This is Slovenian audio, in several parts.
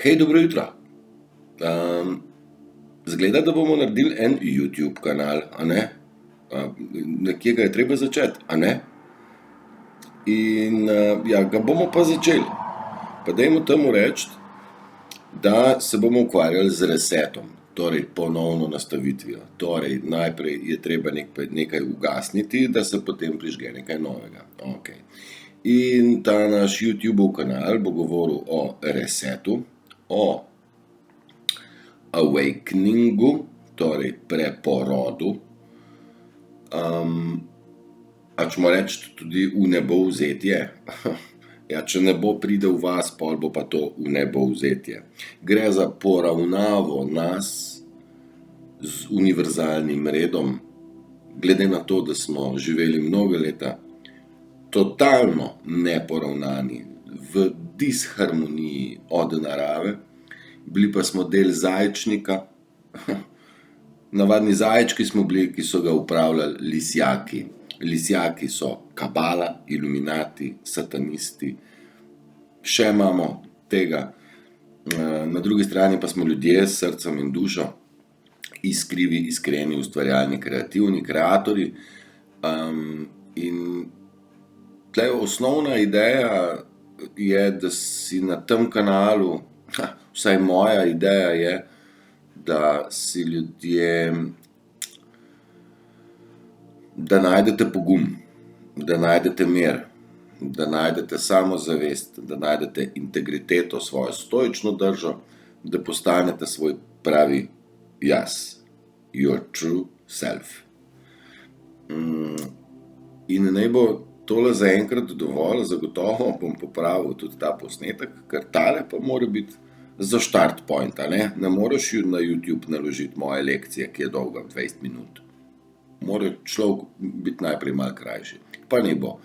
Hej, dobro jutro. Zgleda, da bomo naredili en YouTube kanal, a ne? Nekje ga je treba začeti, a ne? In ja, ga bomo pa začeli. Pa dajmo temu reči, da se bomo ukvarjali z resetom, torej ponovno nastavitvijo. Torej, najprej je treba nekaj ugasniti, da se potem prižge nekaj novega. Okay. In ta naš YouTube kanal bo govoril o resetu, o awakeningu, torej preporodu, a ćemo reči tudi v nebo vzetje. Ja, če nebo pride v vas, pol bo pa to v nebo vzetje. Gre za poravnavo nas z univerzalnim redom, glede na to, da smo živeli mnogo leta totalno neporavnani, v disharmoniji od narave, bili pa smo del zajčnika, navadni zajčki smo bili, ki so ga upravljali lisjaki. Lisjaki so kabala, iluminati, satanisti, še imamo tega. Na drugi strani pa smo ljudje s srcem in dušo, iskrivi, iskreni, ustvarjalni, kreativni, kreatorji. In tle osnovna ideja je, da si na tem kanalu, vsaj moja ideja je, da si ljudje, da najdete pogum, da najdete mir, da najdete samozavest, da najdete integriteto, svojo stoično držo, da postanete svoj pravi jaz, your true self. In naj bo tole zaenkrat dovolj, zagotovo bom popravil tudi ta posnetek, ker tale pa mora biti za start point, a ne? Ne moreš na YouTube naložiti moje lekcije, ki je dolga 20 minut. Mora človek biti najprej malo krajši. Pa ne bo.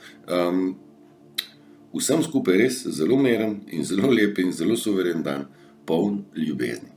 Vsem skupaj res zelo miren in zelo lep in zelo suveren dan, poln ljubezni.